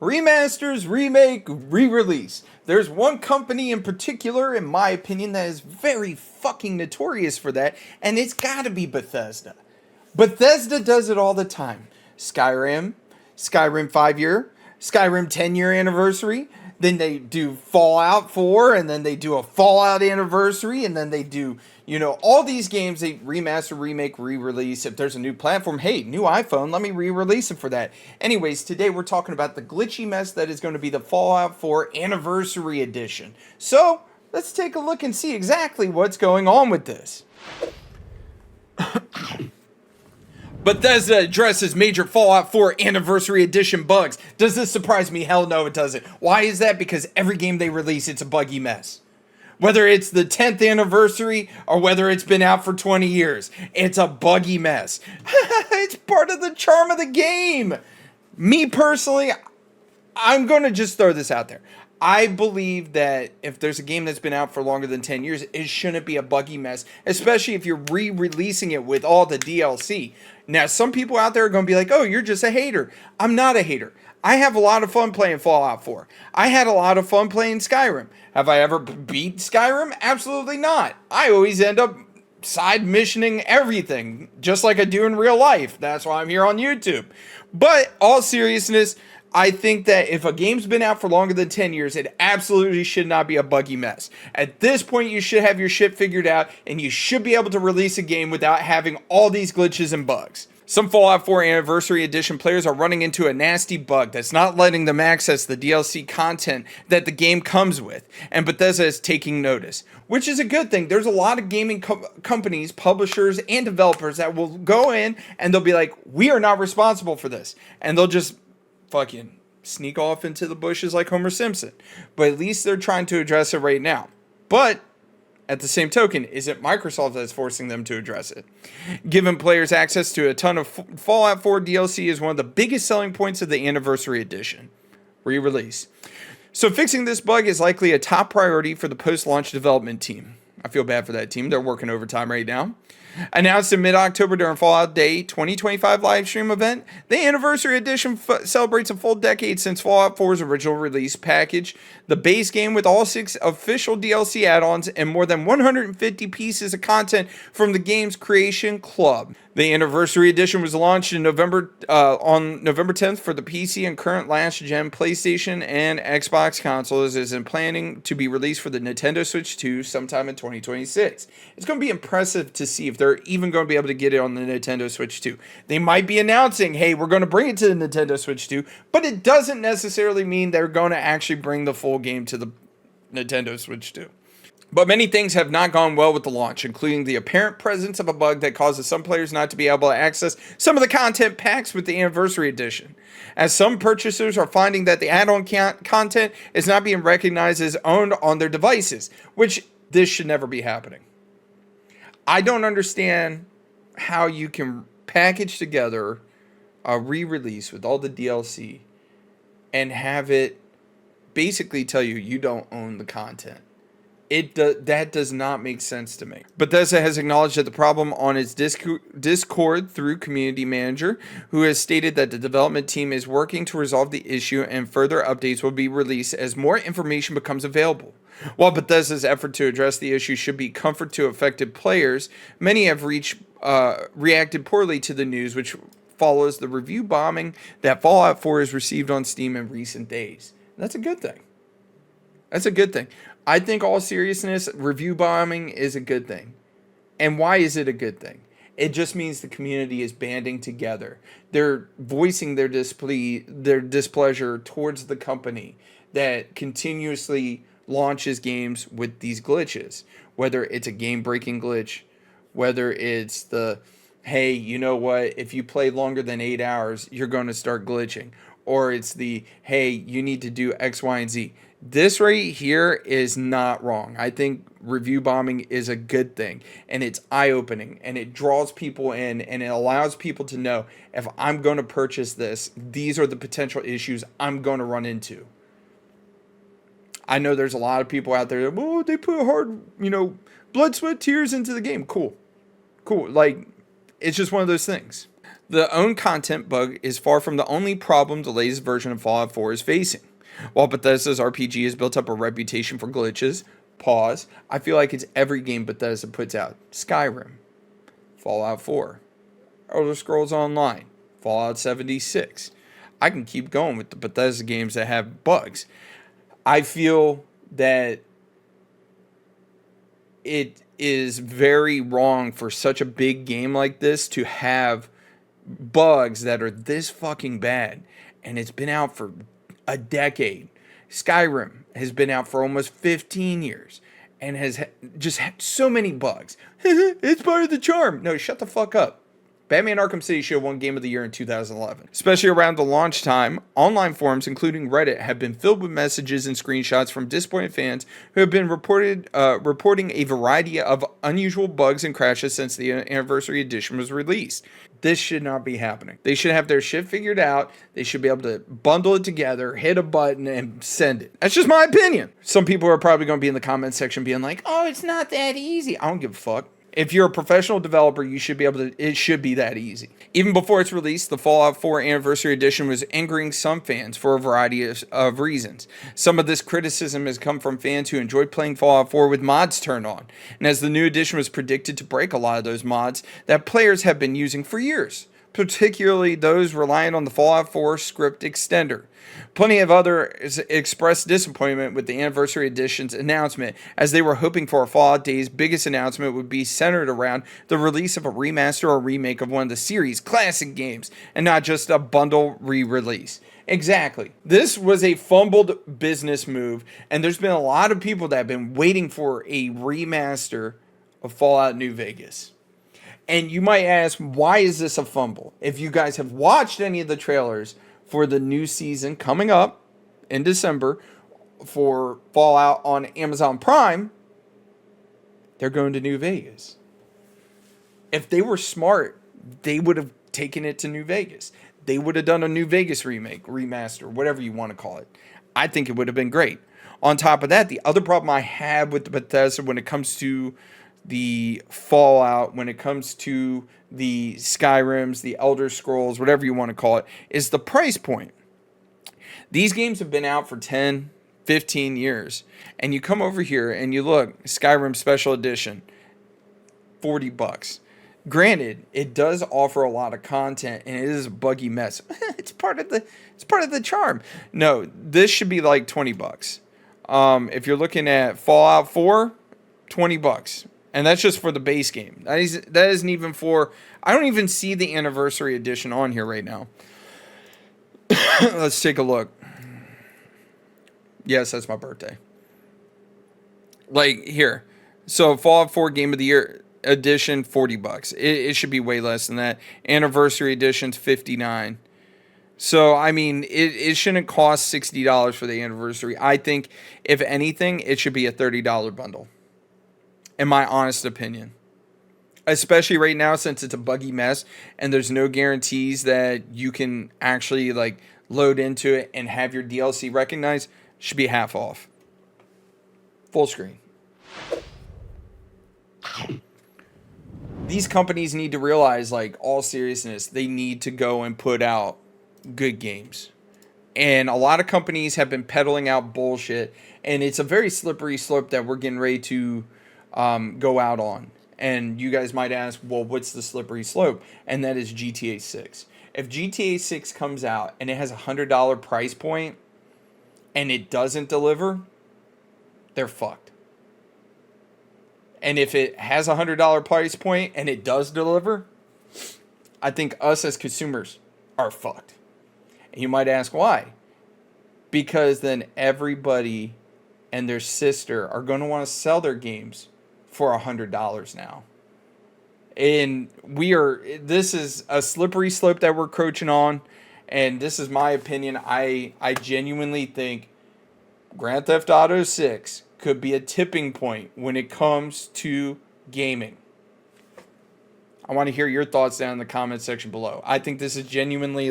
Remasters, remake, re-release. There's one company in particular, in my opinion, that is very fucking notorious for that, and it's gotta be Bethesda. Bethesda does it all the time. Skyrim, Skyrim 5-year, Skyrim 10-year anniversary, then they do Fallout 4, and then they do a Fallout anniversary, and then they do, all these games they remaster, remake, re-release. If there's a new platform, hey, new iPhone, let me re-release it for that. Anyways, today we're talking about the glitchy mess that is going to be the Fallout 4 Anniversary Edition. So, let's take a look and see exactly what's going on with this. Bethesda addresses major Fallout 4 Anniversary Edition bugs. Does this surprise me? Hell no, it doesn't. Why is that? Because every game they release, it's a buggy mess. Whether it's the 10th anniversary or whether it's been out for 20 years, it's a buggy mess. It's part of the charm of the game. Me personally, I'm going to just throw this out there. I believe that if there's a game that's been out for longer than 10 years, it shouldn't be a buggy mess, especially if you're re-releasing it with all the DLC. Now, some people out there are going to be like, oh, you're just a hater. I'm not a hater. I have a lot of fun playing Fallout 4. I had a lot of fun playing Skyrim. Have I ever beat Skyrim? Absolutely not. I always end up side missioning everything, just like I do in real life. That's why I'm here on YouTube. But all seriousness, I think that if a game's been out for longer than 10 years, it absolutely should not be a buggy mess. At this point, you should have your shit figured out, and you should be able to release a game without having all these glitches and bugs. Some Fallout 4 Anniversary Edition players are running into a nasty bug that's not letting them access the DLC content that the game comes with, and Bethesda is taking notice, which is a good thing. There's a lot of gaming companies, publishers, and developers that will go in and they'll be like, we are not responsible for this, and they'll just fucking sneak off into the bushes like Homer Simpson. But at least they're trying to address it right now. But at the same token, is it Microsoft that's forcing them to address it? Giving players access to a ton of Fallout 4 DLC is one of the biggest selling points of the Anniversary Edition re-release. So fixing this bug is likely a top priority for the post-launch development team. I feel bad for that team. They're working overtime right now. Announced in mid-October during Fallout Day 2025 live stream event, the Anniversary Edition celebrates a full decade since Fallout 4's original release package, the base game with all 6 official DLC add-ons and more than 150 pieces of content from the game's creation club. The Anniversary Edition was launched in on November 10th for the PC and current last-gen PlayStation and Xbox consoles, is in planning to be released for the Nintendo Switch 2 sometime in 2026. It's going to be impressive to see if they're even going to be able to get it on the Nintendo Switch 2. They might be announcing, hey, we're going to bring it to the Nintendo Switch 2, but it doesn't necessarily mean they're going to actually bring the full game to the Nintendo Switch 2. But many things have not gone well with the launch, including the apparent presence of a bug that causes some players not to be able to access some of the content packs with the Anniversary Edition, as some purchasers are finding that the add-on content is not being recognized as owned on their devices, which this should never be happening. I don't understand how you can package together a re-release with all the DLC and have it basically tell you you don't own the content. That does not make sense to me. Bethesda has acknowledged that the problem on its Discord through Community Manager, who has stated that the development team is working to resolve the issue and further updates will be released as more information becomes available. While Bethesda's effort to address the issue should be comfort to affected players, many have reacted poorly to the news, which follows the review bombing that Fallout 4 has received on Steam in recent days. That's a good thing. That's a good thing. I think, all seriousness, review bombing is a good thing. And why is it a good thing? It just means the community is banding together. They're voicing their displeasure towards the company that continuously launches games with these glitches. Whether it's a game-breaking glitch, whether it's the, hey, you know what, if you play longer than 8 hours, you're going to start glitching. Or it's the, hey, you need to do X, Y, and Z. This right here is not wrong. I think review bombing is a good thing, and it's eye-opening, and it draws people in, and it allows people to know, if I'm going to purchase this, these are the potential issues I'm going to run into. I know there's a lot of people out there that, oh, they put hard, blood, sweat, tears into the game. Cool. Like, it's just one of those things. The own content bug is far from the only problem the latest version of Fallout 4 is facing. While Bethesda's RPG has built up a reputation for glitches, I feel like it's every game Bethesda puts out. Skyrim, Fallout 4, Elder Scrolls Online, Fallout 76. I can keep going with the Bethesda games that have bugs. I feel that it is very wrong for such a big game like this to have bugs that are this fucking bad. And it's been out for a decade. Skyrim has been out for almost 15 years and has just had so many bugs. It's part of the charm. No, shut the fuck up. Batman Arkham City Show won Game of the Year in 2011. Especially around the launch time, online forums, including Reddit, have been filled with messages and screenshots from disappointed fans who have been reporting a variety of unusual bugs and crashes since the Anniversary Edition was released. This should not be happening. They should have their shit figured out. They should be able to bundle it together, hit a button, and send it. That's just my opinion. Some people are probably going to be in the comment section being like, oh, it's not that easy. I don't give a fuck. If you're a professional developer, you should be able to, it should be that easy. Even before its release, the Fallout 4 Anniversary Edition was angering some fans for a variety of reasons. Some of this criticism has come from fans who enjoyed playing Fallout 4 with mods turned on, and as the new edition was predicted to break a lot of those mods that players have been using for years, particularly those relying on the Fallout 4 script extender. Plenty of others expressed disappointment with the Anniversary Edition's announcement, as they were hoping for a Fallout Day's biggest announcement would be centered around the release of a remaster or remake of one of the series' classic games, and not just a bundle re-release. Exactly. This was a fumbled business move, and there's been a lot of people that have been waiting for a remaster of Fallout New Vegas. And you might ask, why is this a fumble? If you guys have watched any of the trailers for the new season coming up in December for Fallout on Amazon Prime, they're going to New Vegas. If they were smart, they would have taken it to New Vegas. They would have done a New Vegas remake, remaster, whatever you want to call it. I think it would have been great. On top of that, the other problem I have with the Bethesda when it comes to the Fallout, when it comes to the Skyrims, the Elder Scrolls, whatever you want to call it, is the price point. These games have been out for 10, 15 years. And you come over here and you look, Skyrim Special Edition, $40. Granted, it does offer a lot of content and it is a buggy mess. it's part of the charm. No, this should be like $20. If you're looking at Fallout 4, $20. And that's just for the base game. That isn't even for... I don't even see the Anniversary Edition on here right now. Let's take a look. Yes, that's my birthday. Like, here. So, Fallout 4 Game of the Year Edition, $40. It should be way less than that. Anniversary Edition's $59. So, I mean, it shouldn't cost $60 for the Anniversary. I think, if anything, it should be a $30 bundle. In my honest opinion. Especially right now, since it's a buggy mess and there's no guarantees that you can actually like load into it and have your DLC recognized, should be half off. Full screen. These companies need to realize, like, all seriousness, they need to go and put out good games. And a lot of companies have been peddling out bullshit, and it's a very slippery slope that we're getting ready to go out on. And you guys might ask, well, what's the slippery slope? And that is GTA 6. If GTA 6 comes out and it has a $100 price point and it doesn't deliver, they're fucked. And if it has a $100 price point and it does deliver, I think us as consumers are fucked. And you might ask why? Because then everybody and their sister are going to want to sell their games for $100 now. And this is a slippery slope that we're coaching on. And this is my opinion. I genuinely think Grand Theft Auto 6 could be a tipping point when it comes to gaming. I want to hear your thoughts down in the comment section below. I think this is genuinely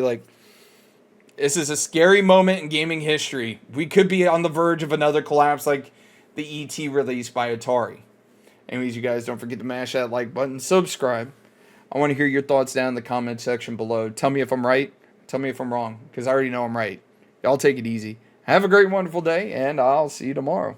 this is a scary moment in gaming history. We could be on the verge of another collapse like the E.T. release by Atari. Anyways, you guys, don't forget to mash that like button, subscribe. I want to hear your thoughts down in the comment section below. Tell me if I'm right. Tell me if I'm wrong, because I already know I'm right. Y'all take it easy. Have a great, wonderful day, and I'll see you tomorrow.